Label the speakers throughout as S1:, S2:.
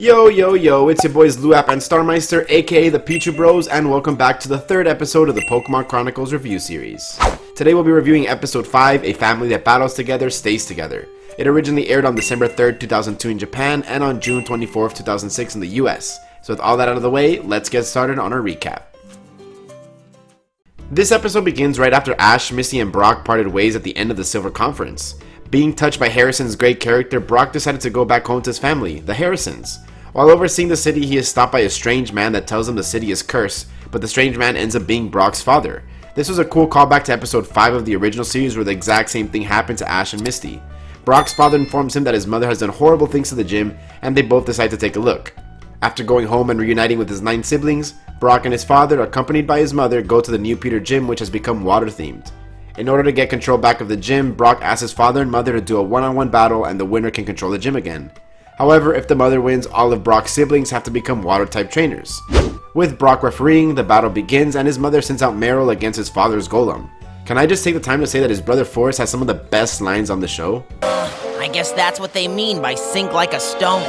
S1: Yo, yo, yo, it's your boys Luap and Starmeister, aka the Pichu Bros, and welcome back to the third episode of the Pokémon Chronicles review series. Today we'll be reviewing episode 5, A Family That Battles Together Stays Together. It originally aired on December 3rd, 2002 in Japan, and on June 24th, 2006 in the US. So with all that out of the way, let's get started on our recap. This episode begins right after Ash, Misty, and Brock parted ways at the end of the Silver Conference. Being touched by Harrison's great character, Brock decided to go back home to his family, the Harrisons. While overseeing the city, he is stopped by a strange man that tells him the city is cursed, but the strange man ends up being Brock's father. This was a cool callback to episode 5 of the original series where the exact same thing happened to Ash and Misty. Brock's father informs him that his mother has done horrible things to the gym, and they both decide to take a look. After going home and reuniting with his 9 siblings, Brock and his father, accompanied by his mother, go to the new Peter gym, which has become water-themed. In order to get control back of the gym, Brock asks his father and mother to do a one-on-one battle, and the winner can control the gym again. However, if the mother wins, all of Brock's siblings have to become water-type trainers. With Brock refereeing, the battle begins and his mother sends out Meryl against his father's golem. Can I just take the time to say that his brother Forrest has some of the best lines on the show?
S2: I guess that's what they mean by sink like a stone.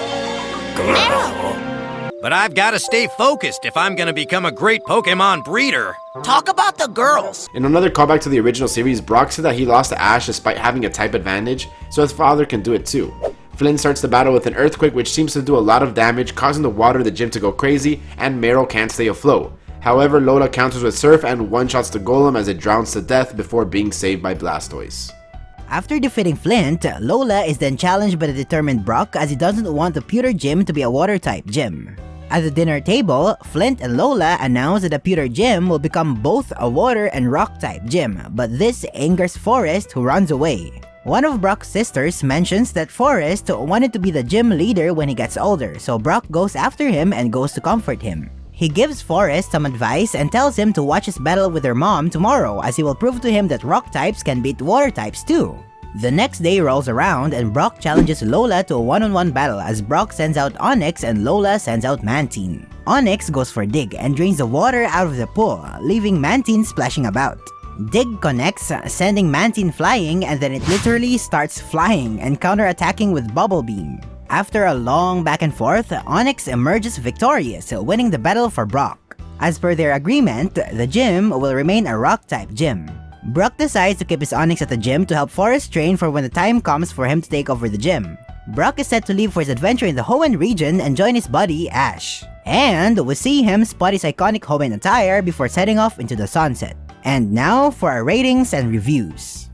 S3: But I've got to stay focused if I'm gonna become a great Pokémon breeder.
S2: Talk about the girls.
S1: In another callback to the original series, Brock said that he lost to Ash despite having a type advantage, so his father can do it too. Flynn starts the battle with an earthquake which seems to do a lot of damage, causing the water in the gym to go crazy, and Meryl can't stay afloat. However, Lola counters with Surf and one-shots the golem as it drowns to death before being saved by Blastoise.
S4: After defeating Flint, Lola is then challenged by the determined Brock as he doesn't want the pewter gym to be a water-type gym. At the dinner table, Flint and Lola announce that the pewter gym will become both a water and rock-type gym, but this angers Forrest, who runs away. One of Brock's sisters mentions that Forrest wanted to be the gym leader when he gets older, so Brock goes after him and goes to comfort him. He gives Forrest some advice and tells him to watch his battle with their mom tomorrow as he will prove to him that rock types can beat water types too. The next day rolls around and Brock challenges Lola to a one-on-one battle as Brock sends out Onix and Lola sends out Mantine. Onix goes for Dig and drains the water out of the pool, leaving Mantine splashing about. Dig connects, sending Mantine flying, and then it literally starts flying and counter-attacking with Bubble Beam. After a long back and forth, Onix emerges victorious, winning the battle for Brock. As per their agreement, the gym will remain a rock-type gym. Brock decides to keep his Onix at the gym to help Forrest train for when the time comes for him to take over the gym. Brock is set to leave for his adventure in the Hoenn region and join his buddy, Ash. And we see him spot his iconic Hoenn attire before setting off into the sunset. And now for our ratings and reviews.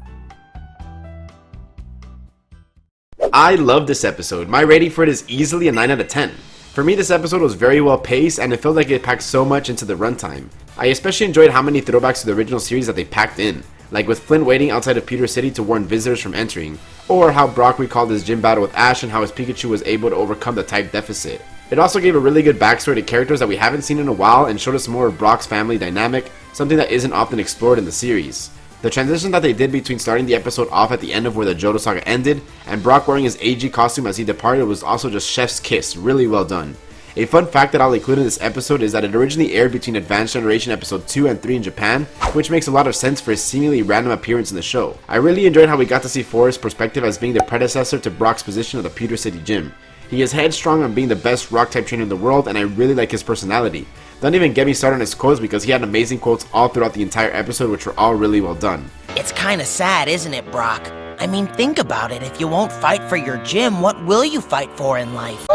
S1: I love this episode. My rating for it is easily a 9 out of 10. For me, this episode was very well paced and it felt like it packed so much into the runtime. I especially enjoyed how many throwbacks to the original series that they packed in, like with Flint waiting outside of Peter City to warn visitors from entering, or how Brock recalled his gym battle with Ash and how his Pikachu was able to overcome the type deficit. It also gave a really good backstory to characters that we haven't seen in a while and showed us more of Brock's family dynamic, something that isn't often explored in the series. The transition that they did between starting the episode off at the end of where the Johto saga ended and Brock wearing his AG costume as he departed was also just chef's kiss, really well done. A fun fact that I'll include in this episode is that it originally aired between Advanced Generation episode 2 and 3 in Japan, which makes a lot of sense for his seemingly random appearance in the show. I really enjoyed how we got to see Forrest's perspective as being the predecessor to Brock's position of the Pewter City Gym. He is headstrong on being the best rock-type trainer in the world, and I really like his personality. Don't even get me started on his quotes because he had amazing quotes all throughout the entire episode, which were all really well done.
S2: It's kinda sad, isn't it, Brock? I mean, think about it. If you won't fight for your gym, what will you fight for in life?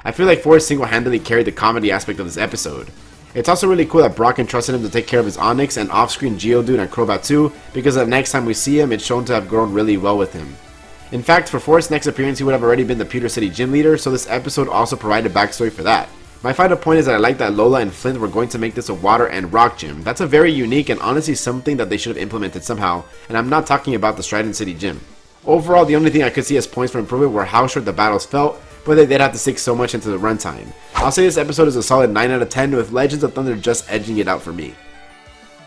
S1: I feel like Forrest single-handedly carried the comedy aspect of this episode. It's also really cool that Brock entrusted him to take care of his Onix and off-screen Geodude and Crobat too, because the next time we see him, it's shown to have grown really well with him. In fact, for Forrest's next appearance, he would have already been the Pewter City gym leader, so this episode also provided backstory for that. My final point is that I like that Lola and Flint were going to make this a water and rock gym. That's a very unique and honestly something that they should have implemented somehow, and I'm not talking about the Strident City gym. Overall, the only thing I could see as points for improvement were how short the battles felt, but they did have to stick so much into the runtime. I'll say this episode is a solid 9 out of 10 with Legends of Thunder just edging it out for me.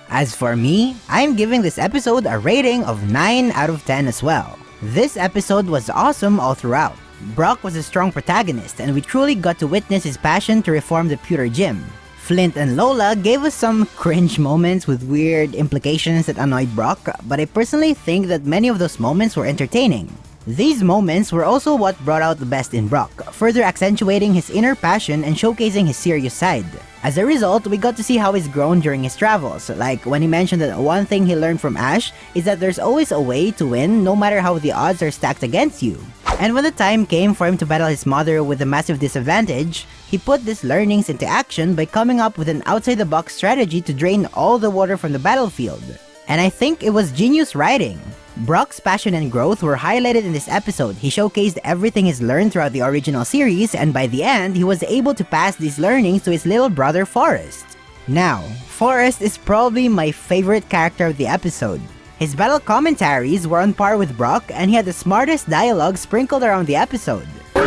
S4: As for me, I'm giving this episode a rating of 9 out of 10 as well. This episode was awesome all throughout. Brock was a strong protagonist and we truly got to witness his passion to reform the Pewter Gym. Flint and Lola gave us some cringe moments with weird implications that annoyed Brock, but I personally think that many of those moments were entertaining. These moments were also what brought out the best in Brock, further accentuating his inner passion and showcasing his serious side. As a result, we got to see how he's grown during his travels, like when he mentioned that one thing he learned from Ash is that there's always a way to win no matter how the odds are stacked against you. And when the time came for him to battle his mother with a massive disadvantage, he put these learnings into action by coming up with an outside-the-box strategy to drain all the water from the battlefield. And I think it was genius writing. Brock's passion and growth were highlighted in this episode. He showcased everything he's learned throughout the original series, and by the end, he was able to pass these learnings to his little brother Forrest. Now, Forrest is probably my favorite character of the episode. His battle commentaries were on par with Brock, and he had the smartest dialogue sprinkled around the episode.
S2: Look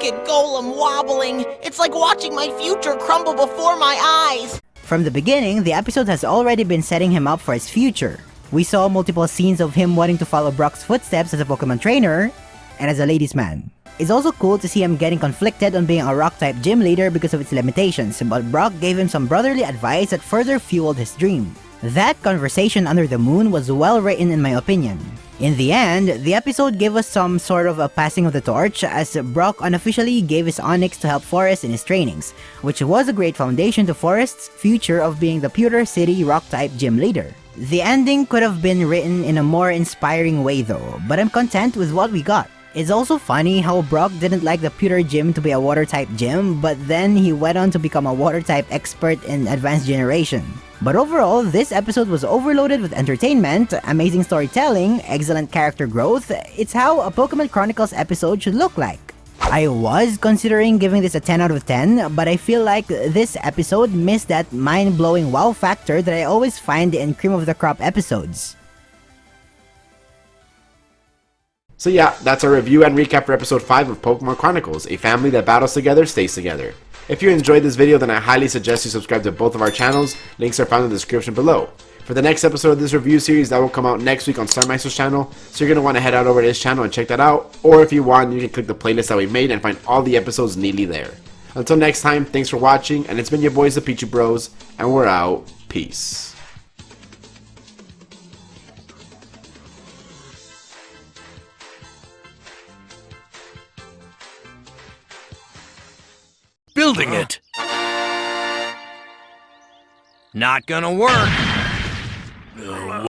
S2: at Golem wobbling. It's like watching my future crumble before my eyes.
S4: From the beginning, the episode has already been setting him up for his future. We saw multiple scenes of him wanting to follow Brock's footsteps as a Pokemon trainer and as a ladies' man. It's also cool to see him getting conflicted on being a rock-type gym leader because of its limitations, but Brock gave him some brotherly advice that further fueled his dream. That conversation under the moon was well written in my opinion. In the end, the episode gave us some sort of a passing of the torch as Brock unofficially gave his Onyx to help Forrest in his trainings, which was a great foundation to Forrest's future of being the Pewter City rock-type gym leader. The ending could have been written in a more inspiring way though, but I'm content with what we got. It's also funny how Brock didn't like the Pewter Gym to be a water-type gym, but then he went on to become a water-type expert in Advanced Generation. But overall, this episode was overloaded with entertainment, amazing storytelling, excellent character growth. It's how a Pokémon Chronicles episode should look like. I was considering giving this a 10 out of 10, but I feel like this episode missed that mind-blowing wow factor that I always find in cream of the crop episodes.
S1: So yeah, that's our review and recap for episode 5 of Pokémon Chronicles, a family that battles together, stays together. If you enjoyed this video, then I highly suggest you subscribe to both of our channels, links are found in the description below. For the next episode of this review series, that will come out next week on Starmeister's channel, so you're going to want to head out over to his channel and check that out, or if you want, you can click the playlist that we made and find all the episodes neatly there. Until next time, thanks for watching, and it's been your boys the Pichu Bros, and we're out. Peace.
S3: Building it. Not gonna work.